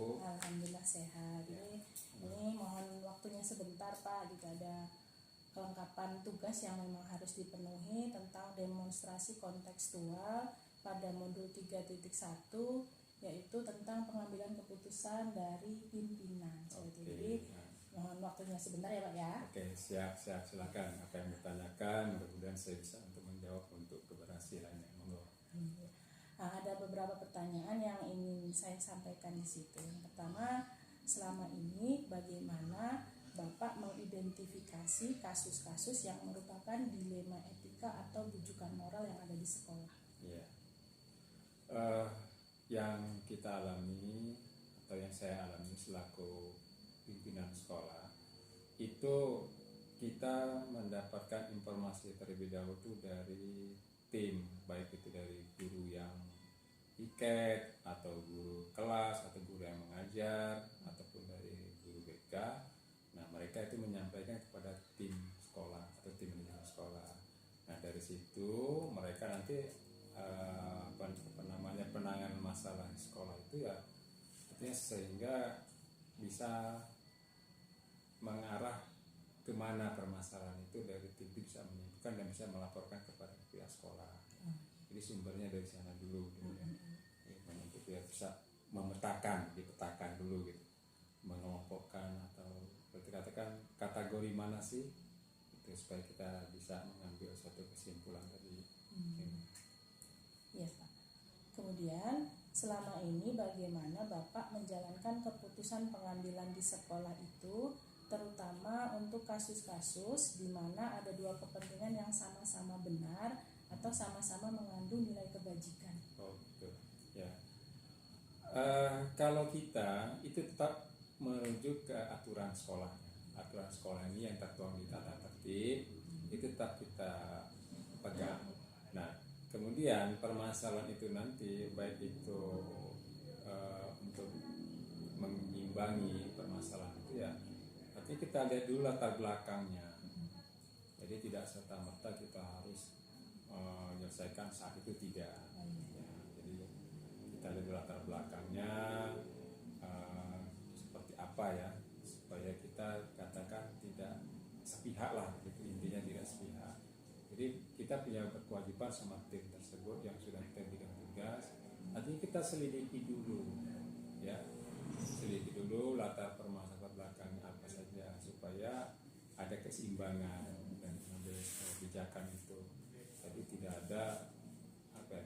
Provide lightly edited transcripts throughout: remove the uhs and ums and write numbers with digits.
Bu? Alhamdulillah sehat. Ya. Ini mohon waktunya sebentar Pak, jika ada kelengkapan tugas yang memang harus dipenuhi tentang demonstrasi kontekstual pada modul 3.1, yaitu tentang pengambilan keputusan dari pimpinan. Jadi mohon waktunya sebentar ya Pak ya. Oke, siap, silakan. Apa yang ditanyakan, mudah-mudahan saya bisa untuk menjawab untuk keberhasilannya. Monggo. Nah, ada beberapa pertanyaan yang ingin saya sampaikan di situ. Yang pertama, selama ini bagaimana Bapak mengidentifikasi kasus-kasus yang merupakan dilema etika atau bujukan moral yang ada di sekolah? Ya. Yang kita alami atau yang saya alami selaku pimpinan sekolah itu kita mendapatkan informasi terlebih dahulu dari tim, baik itu dari guru yang piket atau guru kelas atau guru yang mengajar ataupun dari guru BK. Nah, mereka itu menyampaikan kepada tim sekolah atau tim manajemen sekolah. Nah, dari situ mereka nanti penanganan masalah di sekolah itu ya artinya sehingga bisa mengarah kemana permasalahan itu, dari tim bisa menyimpulkan dan bisa melaporkan kepada pihak sekolah. Jadi sumbernya dari sana dulu gitu ya. Untuk biar bisa dipetakan dulu gitu, mengelompokkan atau berarti katakan kategori mana sih itu supaya kita bisa mengambil suatu kesimpulan tadi. Iya Pak. Kemudian selama ini bagaimana Bapak menjalankan keputusan pengambilan di sekolah itu, terutama untuk kasus-kasus di mana ada dua kepentingan yang sama-sama benar atau sama-sama mengandung nilai kebajikan? Oh gitu ya. Kalau kita itu tetap merujuk ke aturan sekolahnya. Aturan sekolah ini yang tertuang di tata tertib itu tetap kita pegang. Nah, kemudian permasalahan itu nanti baik itu untuk mengimbangi permasalahan itu ya, artinya kita lihat dulu latar belakangnya. Jadi tidak serta-merta kita harus menyelesaikan saat itu, tidak. Ya, jadi kita lihat latar belakangnya seperti apa ya, supaya kita katakan tidak sepihak lah, gitu intinya, tidak sepihak. Jadi kita punya kewajiban sama tim tersebut yang sudah kita berikan tugas. Artinya kita selidiki dulu, ya, selidiki dulu latar permasalahan belakangnya apa saja supaya ada keseimbangan dan mengambil kebijakan itu. Jadi tidak ada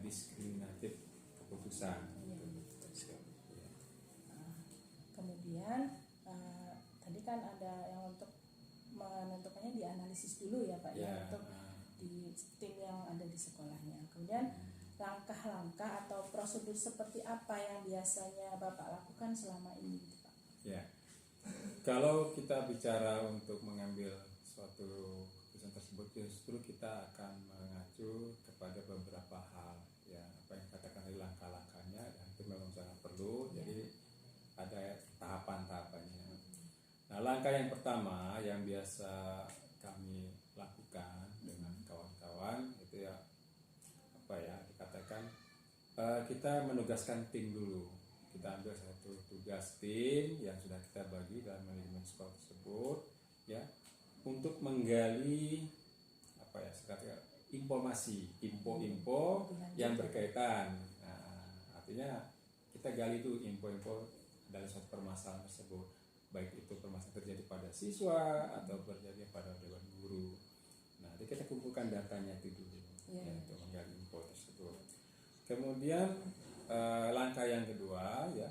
diskriminatif keputusan. Kemudian tadi kan ada yang untuk menentukannya dianalisis dulu ya Pak ya, untuk di tim yang ada di sekolahnya. Kemudian langkah-langkah atau prosedur seperti apa yang biasanya Bapak lakukan selama ini Pak? Ya, kalau kita bicara untuk mengambil suatu keputusan tersebut, justru kita akan mengacu kepada beberapa hal, ya, apa yang katakan dari langkah-langkahnya, dan itu memang sangat perlu. Jadi ada tahapan-tahapannya. Nah, langkah yang pertama yang biasa kami lakukan dengan kawan-kawan itu ya dikatakan kita menugaskan tim dulu. Kita ambil satu tugas tim yang sudah kita bagi dalam manajemen sekolah tersebut, ya, untuk menggali informasi, info-info yang berkaitan. Nah, artinya kita gali itu info-info dari suatu permasalahan tersebut, baik itu permasalahan terjadi pada siswa atau terjadi pada dewan guru. Nah, jadi kita kumpulkan datanya itu dulu, ya, untuk menggali info tersebut. Kemudian langkah yang kedua, ya,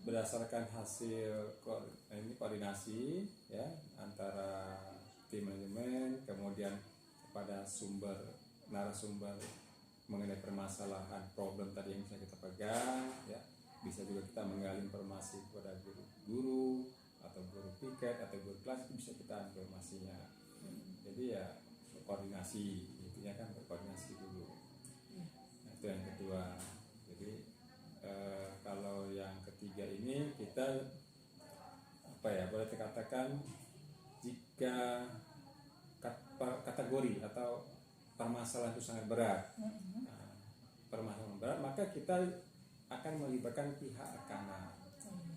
berdasarkan hasil koordinasi, ya, antara tim manajemen, kemudian kepada narasumber mengenai permasalahan problem tadi yang bisa kita pegang, ya, bisa juga kita menggali informasi kepada guru atau guru piket atau guru kelas, itu bisa kita informasinya. Jadi ya koordinasi, intinya kan berkoordinasi dulu. Nah, itu yang kedua. Jadi kalau yang ketiga ini kita boleh dikatakan jika kategori atau permasalahan itu sangat berat, permasalahan berat, maka kita akan melibatkan pihak kanan.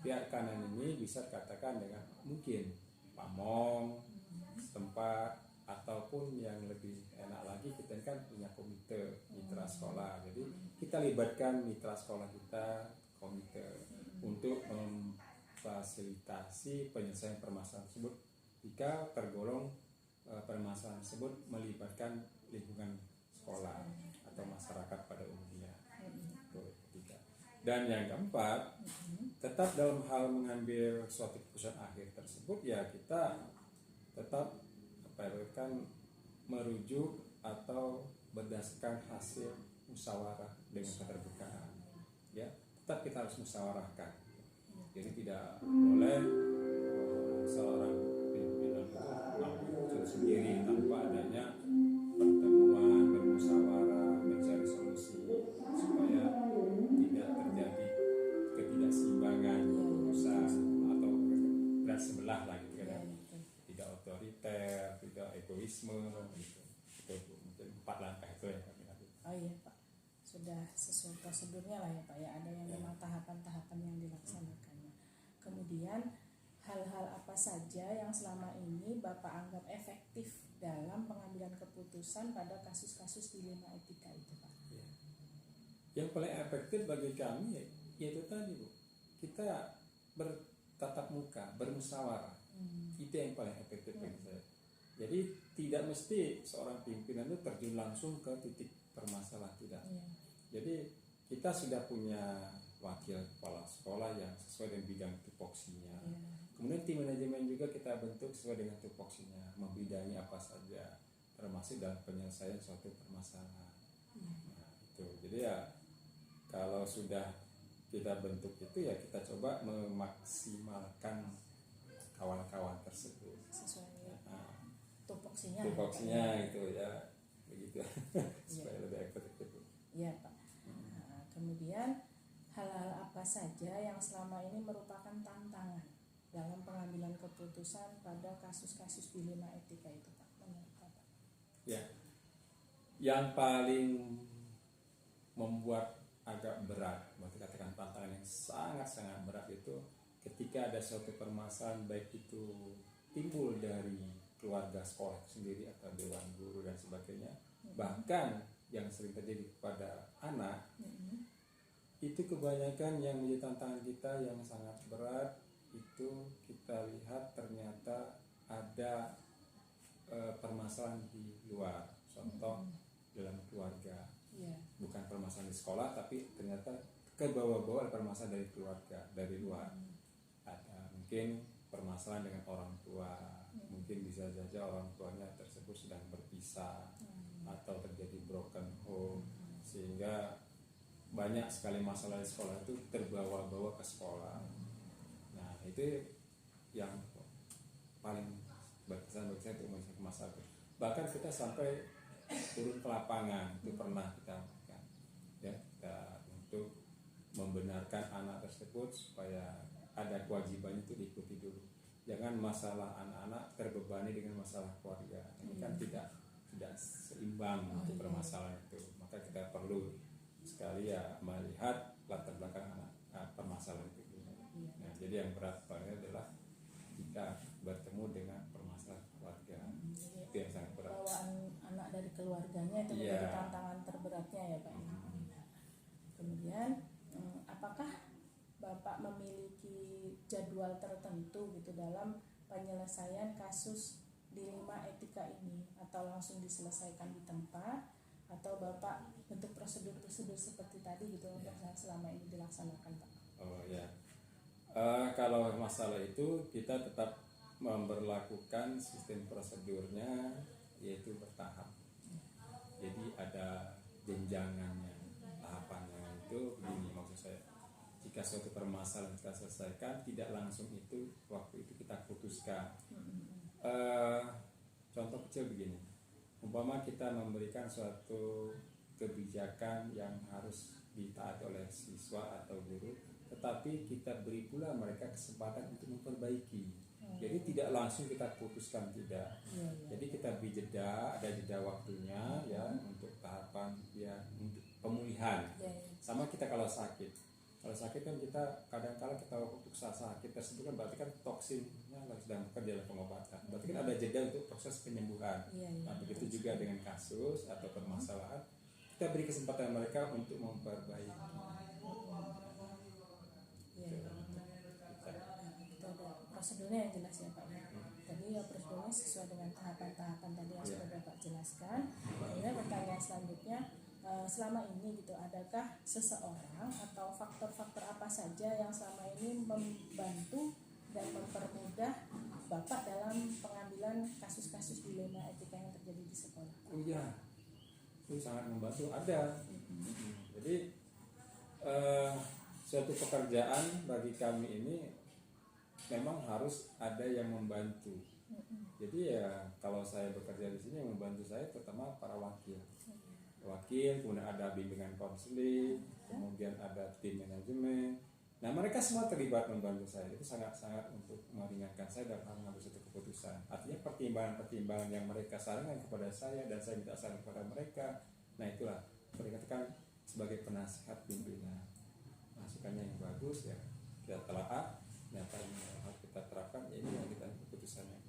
Pihak kanan ini bisa dikatakan dengan mungkin pamong setempat, ataupun yang lebih enak lagi kita kan punya komite mitra sekolah. Jadi kita libatkan mitra sekolah kita, komite, untuk memfasilitasi penyelesaian permasalahan tersebut jika tergolong permasalahan tersebut melibatkan lingkungan sekolah atau masyarakat pada umumnya. Dan yang keempat, tetap dalam hal mengambil suatu keputusan akhir tersebut ya kita tetap kan merujuk atau berdasarkan hasil musyawarah dengan keterbukaan. Ya, tetap kita harus musyawarahkan. Jadi tidak boleh seorang pimpinan itu ambil sendiri tanpa adanya pertemuan, bermusyawarah, mencari solusi supaya tidak terjadi ketidakseimbangan keputusan atau berat sebelah lah gitu kan. Tidak otoriter, tidak egoisme gitu. Itu mungkin 4 langkah itu ya Pak. Oh iya Pak, sudah sesuai prosedurnya lah ya Pak ya, ada yang memang tahapan-tahapan yang dilaksanakannya. Kemudian hal-hal apa saja yang selama ini Bapak anggap efektif dalam pengambilan keputusan pada kasus-kasus dilema etika itu Pak? Ya. Yang paling efektif bagi kami yaitu tadi Bu, kita bertatap muka, bermusyawarah. Itu yang paling efektif bagi saya. Jadi tidak mesti seorang pimpinan itu terjun langsung ke titik permasalahan, tidak. Jadi kita sudah punya wakil kepala sekolah yang sesuai dengan bidang tupoksinya. Kemudian tim manajemen juga kita bentuk sesuai dengan tupoksinya, membidangi apa saja, termasuk dalam penyelesaian suatu permasalahan. Nah, itu. Jadi ya kalau sudah kita bentuk itu ya kita coba memaksimalkan kawan-kawan tersebut sesuai tupoksinya ya, itu ya begitu supaya lebih efektif. Iya Pak. Kemudian hal-hal apa saja yang selama ini merupakan tantangan dalam pengambilan keputusan pada kasus-kasus dilema etika itu Pak, menurut Bapak? Ya, yang paling membuat agak berat, berarti katakan tantangan yang sangat-sangat berat itu ketika ada suatu permasalahan baik itu timbul dari keluarga sekolah sendiri atau dewan guru dan sebagainya, bahkan yang sering terjadi kepada anak, itu kebanyakan yang menjadi tantangan kita yang sangat berat itu kita lihat ternyata ada permasalahan di luar, contoh dalam keluarga, bukan permasalahan di sekolah tapi ternyata ke bawah-bawah ada permasalahan dari keluarga, dari luar. Ada mungkin permasalahan dengan orang tua, mungkin bisa saja orang tuanya tersebut sedang berpisah atau terjadi broken home, sehingga banyak sekali masalah di sekolah itu terbawa-bawa ke sekolah. Nah itu yang paling berkesan bagi saya untuk menyelesaikan masalah itu. Bahkan kita sampai turun ke lapangan itu pernah kita lakukan, ya, untuk membenarkan anak tersebut supaya ada kewajiban itu diikuti dulu. Jangan masalah anak-anak terbebani dengan masalah keluarga. Ini kan tidak seimbang untuk permasalahan itu. Maka kita perlu sekali ya melihat latar belakang anak permasalahan itu. Nah, jadi yang berat banget adalah jika bertemu dengan permasalahan keluarga. Itu yang sangat berat. Bawaan anak dari keluarganya itu menjadi tantangan terberatnya ya Pak. Kemudian apakah Bapak memiliki jadwal tertentu gitu dalam penyelesaian kasus dilema etika ini, atau langsung diselesaikan di tempat, atau Bapak bentuk prosedur-prosedur seperti tadi gitu untuk selama ini dilaksanakan Pak? Oh ya, kalau masalah itu kita tetap memberlakukan sistem prosedurnya yaitu bertahap. Jadi ada jenjangannya, tahapannya itu begini maksud saya. Jika suatu permasalahan kita selesaikan, tidak langsung itu waktu itu kita putuskan. Contoh kecil begini, umpama kita memberikan suatu kebijakan yang harus ditaati oleh siswa atau guru, tetapi kita beri pula mereka kesempatan untuk memperbaiki. Jadi tidak langsung kita putuskan, tidak. Jadi kita beri jeda, ada jeda waktunya ya untuk tahapan ya untuk pemulihan. Sama kita kalau sakit, Kalau sakit kan kita kadang-kala kita untuk sakit tersebut kan berarti kan toksinnya sedang bekerja dalam pengobatan. Berarti kan ada jeda untuk proses penyembuhan. Nah, begitu juga dengan kasus atau permasalahan, kita beri kesempatan mereka untuk memperbaiki. Itu ada prosedurnya yang jelas ya Pak ya. Tadi ya prosedurnya sesuai dengan tahapan-tahapan tadi yang sudah Bapak jelaskan. Kemudian pertanyaan selanjutnya, selama ini gitu, adakah seseorang atau faktor-faktor apa saja yang selama ini membantu dan mempermudah Bapak dalam pengambilan kasus-kasus dilema etika yang terjadi di sekolah? Oh iya, itu sangat membantu. Ada. Jadi suatu pekerjaan bagi kami ini memang harus ada yang membantu. Jadi ya kalau saya bekerja di sini, yang membantu saya terutama para wakil, kemudian ada bimbingan konseling, kemudian ada tim manajemen. Nah, mereka semua terlibat membantu saya. Itu sangat-sangat untuk meringankan saya dalam hal mengambil suatu keputusan. Artinya pertimbangan-pertimbangan yang mereka sarankan kepada saya dan saya minta saran kepada mereka. Nah, itulah mereka kan sebagai penasihat pimpinan. Masukannya yang bagus ya kita telaah, nyata yang harus kita terapkan, ya ini yang kita keputusannya.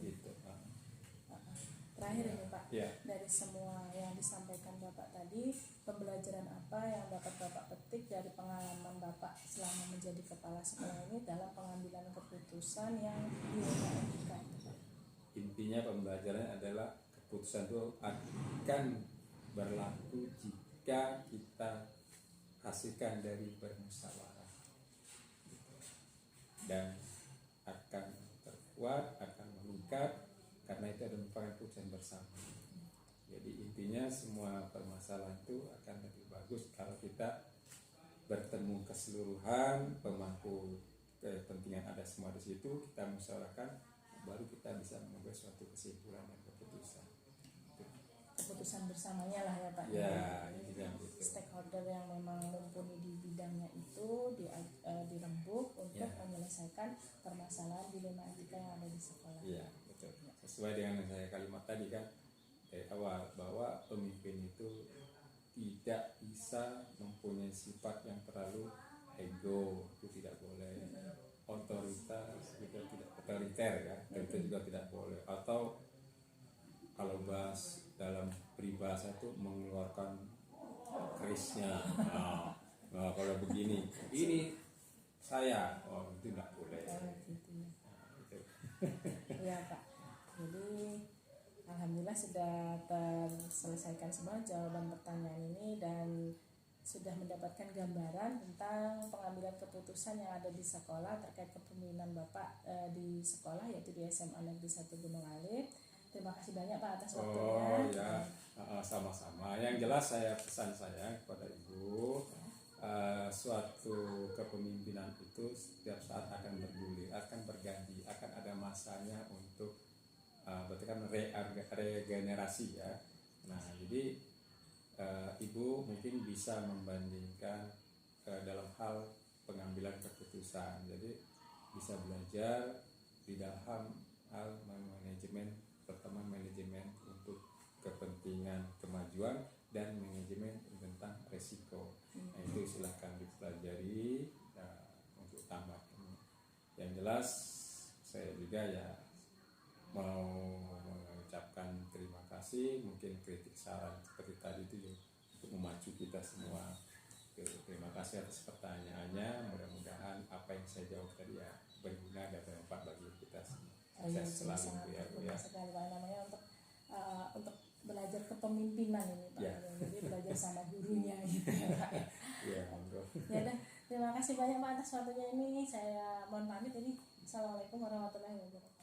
Gitu. Terakhir ini Pak, ya. Dari semua yang disampaikan Bapak tadi, pembelajaran apa yang dapat Bapak petik dari pengalaman Bapak selama menjadi kepala sekolah ini dalam pengambilan keputusan yang dilema etika itu Pak? Intinya pembelajarannya adalah keputusan itu akan berlaku jika kita hasilkan dari bermusyawarah, dan akan terkuat, akan meningkat karena itu ada merupakan keputusan bersama. Jadi intinya semua permasalahan itu akan lebih bagus kalau kita bertemu keseluruhan pemangku kepentingan ada semua di situ, kita musyawarahkan, baru kita bisa mengambil suatu kesimpulan dan keputusan. Keputusan bersamanya lah ya Pak. Ya, gitu. Stakeholder yang memang mumpuni di bidangnya itu dirembuk untuk menyelesaikan permasalahan dilema etika yang ada di sekolah. Iya, betul. Sesuai dengan saya kalimat tadi kan dari awal, bahwa pemimpin itu tidak bisa mempunyai sifat yang terlalu ego, itu tidak boleh. Otoritas juga tidak, otoriter ya, itu juga tidak boleh. Atau kalau bahas dalam peribahasa itu mengeluarkan kerisnya. Nah, kalau begini, ini saya, itu tidak boleh. Iya Pak. Jadi alhamdulillah sudah terselesaikan semua jawaban pertanyaan ini dan sudah mendapatkan gambaran tentang pengambilan keputusan yang ada di sekolah terkait kepemimpinan Bapak di sekolah, yaitu di SMA Negeri 1 Gunung Alif. Terima kasih banyak Pak atas waktunya. Oh ya, sama-sama. Yang jelas pesan saya kepada Ibu, suatu kepemimpinan itu setiap saat akan bergulir, akan berganti, akan ada masanya untuk berarti kan regenerasi ya. Nah, jadi Ibu mungkin bisa membandingkan dalam hal pengambilan keputusan. Jadi bisa belajar di dalam hal manajemen, pertama manajemen untuk kepentingan kemajuan dan manajemen tentang resiko. Nah, itu silahkan dipelajari untuk tambah. Yang jelas saya juga ya mau mengucapkan terima kasih, mungkin kritik saran seperti tadi itu ya, untuk memacu kita semua. Terima kasih atas pertanyaannya, mudah-mudahan apa yang saya jawab tadi ya berguna dan bermanfaat bagi kita semua. Saya selalu ya. Sekali Pak, namanya untuk belajar kepemimpinan ini Pak. Ya. Jadi belajar sama gurunya gitu ya Pak. Ya, monggo. Ya udah, terima kasih banyak Pak atas waktunya ini. Saya mohon pamit ini. Assalamualaikum warahmatullahi wabarakatuh.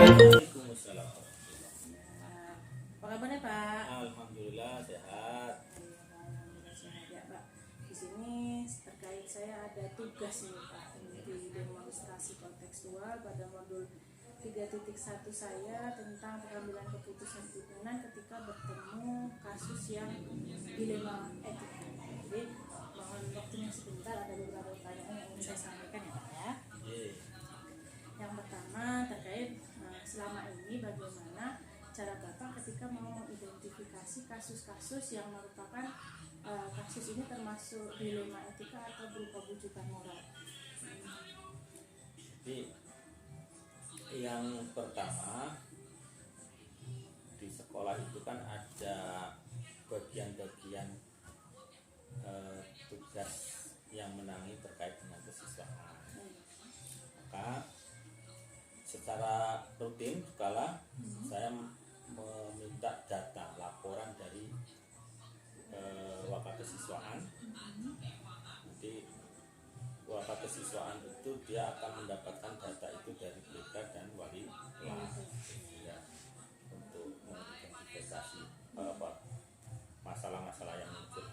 Waalaikumsalam. Apa kabarnya Pak? Alhamdulillah sehat. Ya Pak, di sini terkait saya ada tugas nih Pak di demonstrasi kontekstual pada modul 3.1 saya tentang pengambilan keputusan pimpinan ketika bertemu kasus yang dilema etika. Jadi mohon waktunya sebentar, ada beberapa pertanyaan yang ingin saya sampaikan ya Pak ya. Yang pertama terkait selama ini bagaimana etika mau mengidentifikasi kasus-kasus yang merupakan kasus ini termasuk dilema etika atau berupa bujukan moral. Jadi yang pertama, di sekolah itu kan ada bagian-bagian tugas yang menangani terkait dengan kesiswaan. Maka secara rutin kala saya meminta data laporan dari wakakesiswaan. Jadi wakakesiswaan itu dia akan mendapatkan data itu dari BK dan wali kelas ya, untuk mengidentifikasi masalah-masalah yang muncul.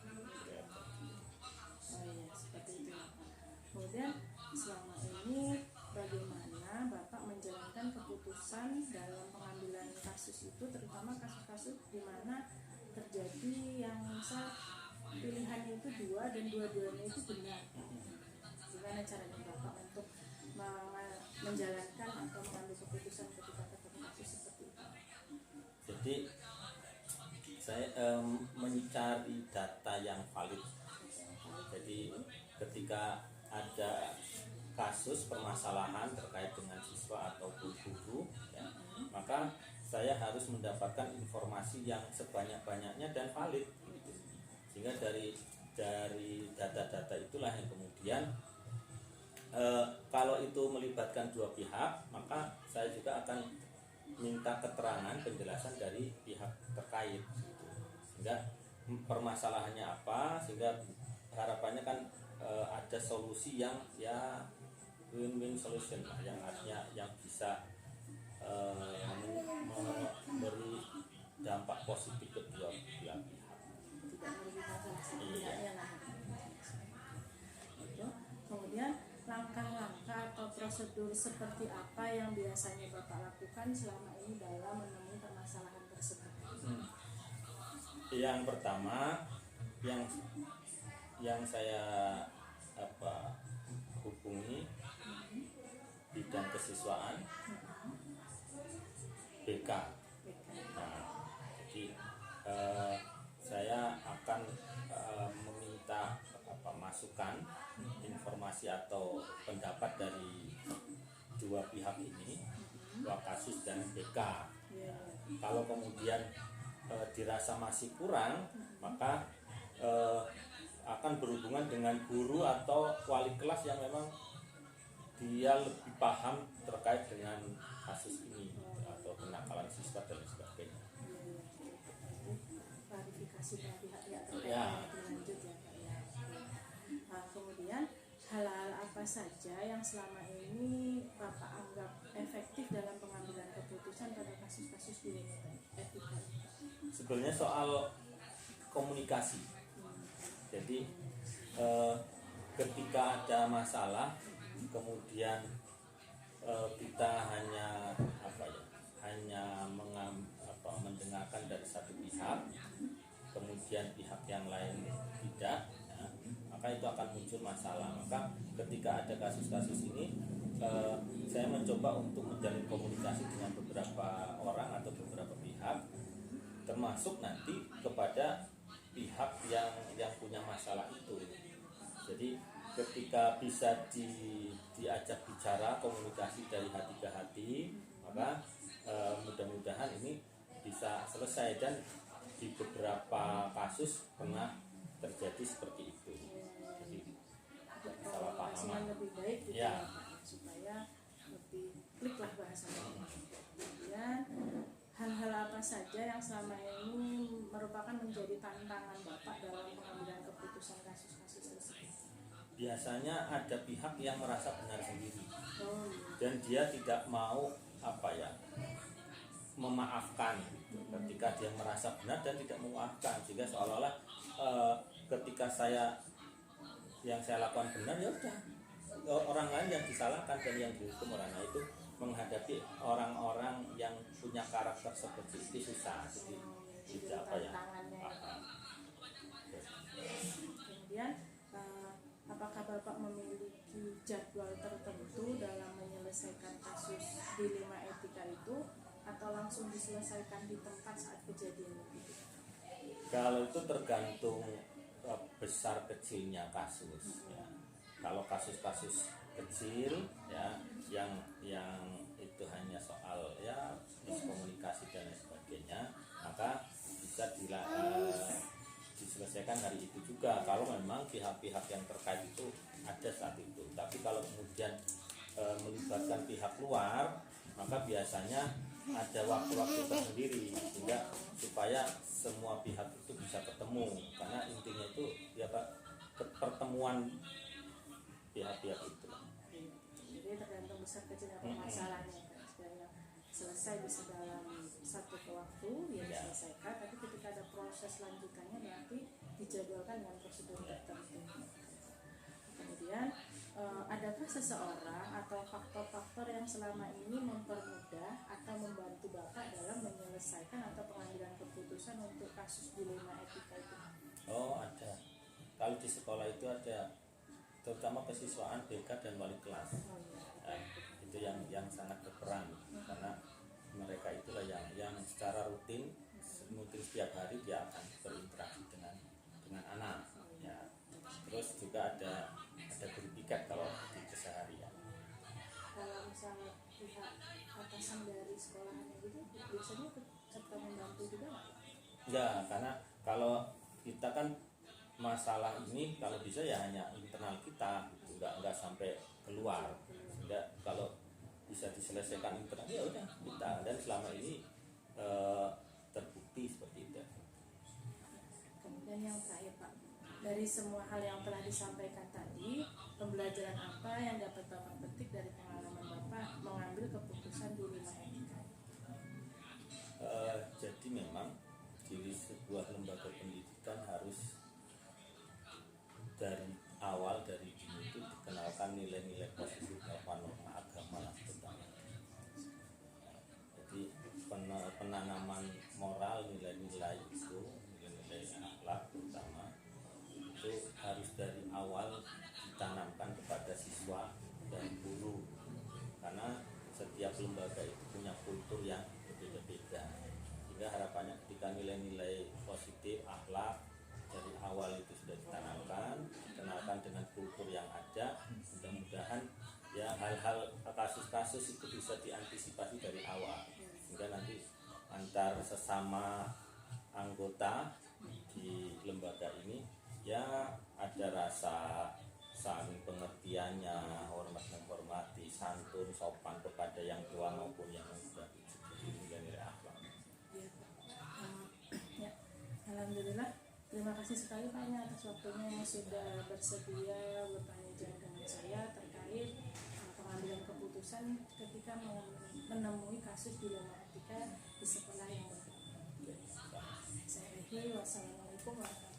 Seperti itu ya, Pak. Kemudian selama ini bagaimana Bapak menjalankan keputusan dalam pengambilan kasus itu, terutama kasus-kasus di mana terjadi yang misal pilihannya itu dua dan dua-duanya itu benar. Gimana caranya Bapak untuk menjalankan atau mengambil keputusan ketika ketemu kasus seperti itu? Jadi saya mencari data yang valid. Jadi ketika ada kasus permasalahan terkait dengan siswa atau guru ya, maka saya harus mendapatkan informasi yang sebanyak-banyaknya dan valid gitu. Sehingga dari data-data itulah yang kemudian kalau itu melibatkan dua pihak, maka saya juga akan minta keterangan penjelasan dari pihak terkait gitu. Sehingga permasalahannya apa, sehingga harapannya kan ada solusi yang ya win-win solution lah, yang artinya yang bisa memberi dampak positif kedua belah pihak. Tidak merugikan salah satu pihaknya lah. Itu. Kemudian langkah-langkah atau prosedur seperti apa yang biasanya Bapak lakukan selama ini dalam menemui permasalahan tersebut? Yang pertama, yang saya hubungi bidang kesiswaan BK. Nah, jadi saya akan meminta masukan, informasi atau pendapat dari dua pihak ini, Wakasis dan BK. Kalau kemudian dirasa masih kurang, maka akan berhubungan dengan guru atau wali kelas yang memang dia lebih paham terkait dengan kasus ini atau kenakalan siswa dan sebagainya. Klarifikasi dari pihak-pihak terkait Ya. lebih lanjut ya Pak ya. Nah, kemudian hal-hal apa saja yang selama ini Bapak anggap efektif dalam pengambilan keputusan pada kasus-kasus dilema etika? Sebenarnya soal komunikasi. Jadi ketika ada masalah, kemudian kita hanya mendengarkan dari satu pihak, kemudian pihak yang lain tidak, ya, maka itu akan muncul masalah. Maka ketika ada kasus-kasus ini, saya mencoba untuk menjalin komunikasi dengan beberapa orang atau beberapa pihak, termasuk nanti kepada pihak yang punya masalah itu. Jadi ketika bisa diajak bicara, komunikasi dari hati ke hati, maka mudah-mudahan ini bisa selesai. Dan di beberapa kasus pernah terjadi seperti itu. Jadi kesalahpahaman lebih baik gitu ya, supaya lebih klik lah bahasanya. Kemudian hal-hal apa saja yang selama ini merupakan menjadi tantangan Bapak dalam pengambilan keputusan kasus-kasus tersebut? biasanya ada pihak yang merasa benar sendiri Oh, iya. dan dia tidak mau memaafkan gitu. Ketika dia merasa benar dan tidak memaafkan, sehingga seolah-olah ketika yang saya lakukan benar, ya udah orang lain yang disalahkan dan yang dihukum orang lain. Itu menghadapi orang-orang yang punya karakter seperti itu susah. Jadi tidak tantangannya ya, Pak. Kemudian apakah Bapak memiliki jadwal tertentu dalam menyelesaikan kasus dilema etika itu, atau langsung diselesaikan di tempat saat kejadian itu? Kalau itu tergantung besar kecilnya kasus ya. Kalau kasus-kasus kecil ya yang itu hanya soal ya miskomunikasi dan lain sebagainya, maka bisa diselesaikan hari itu juga kalau memang pihak-pihak yang terkait itu ada saat itu. Tapi kalau kemudian melibatkan pihak luar, maka biasanya ada waktu-waktu tersendiri sehingga supaya semua pihak itu bisa ketemu, karena intinya itu ya Pak, pertemuan pihak-pihak itu. Jadi tergantung besar kecilnya permasalahannya kan, supaya selesai bisa dalam satu waktu ya diselesaikan, tapi ketika ada proses lanjutannya berarti dijadwalkan dengan prosedur tertentu. Kemudian adakah seseorang atau faktor-faktor yang selama ini mempermudah atau membantu Bapak dalam menyelesaikan atau pengambilan keputusan untuk kasus dilema etika itu? Oh, ada. Kalau di sekolah itu ada, terutama kesiswaan BK dan wali kelas. Itu yang sangat berperan karena mereka itulah yang secara rutin mungkin setiap hari dia akan berinteraksi dengan anak ya. Terus juga ada guru piket kalau di keseharian. Kalau misalnya pihak atasan dari sekolahannya gitu biasanya serta membantu juga nggak? Ya, karena kalau kita kan masalah ini kalau bisa ya hanya internal kita, gitu. nggak sampai keluar. Sehingga kalau bisa diselesaikan internal ya udah kita, dan selama ini terbukti seperti itu. Kemudian yang terakhir Pak, dari semua hal yang telah disampaikan tadi, pembelajaran apa yang dapat Bapak petik dari pengalaman Bapak mengambil keputusan dilema etika? Jadi memang di sebuah lembaga pendidikan harus dari awal, dari dini itu dikenalkan nilai-nilai positif, norma agama lah terutama. Jadi penanaman moral, nilai-nilai itu, nilai-nilai akhlak terutama itu harus dari awal ditanamkan kepada siswa dan guru, karena setiap lembaga itu punya kultur yang berbeda-beda. Sehingga harapannya ketika nilai-nilai positif, akhlak dari awal itu sudah ditanamkan, dikenalkan dengan kultur yang ada, mudah-mudahan ya hal-hal kasus-kasus itu bisa diantisipasi dari awal, sehingga nanti antar sesama anggota di lembaga ini ya ada rasa saling pengertiannya, hormat menghormati, santun, sopan kepada yang tua maupun yang muda, seperti nilai-nilai akhlak. Ya, alhamdulillah. Terima kasih sekali Pak atas waktunya yang sudah bersedia bertanya jawab dengan saya terkait pengambilan keputusan ketika menemui kasus dilema etika di sekolah yang berbeda. Saya akhiri, wassalamualaikum warahmatullahi wabarakatuh.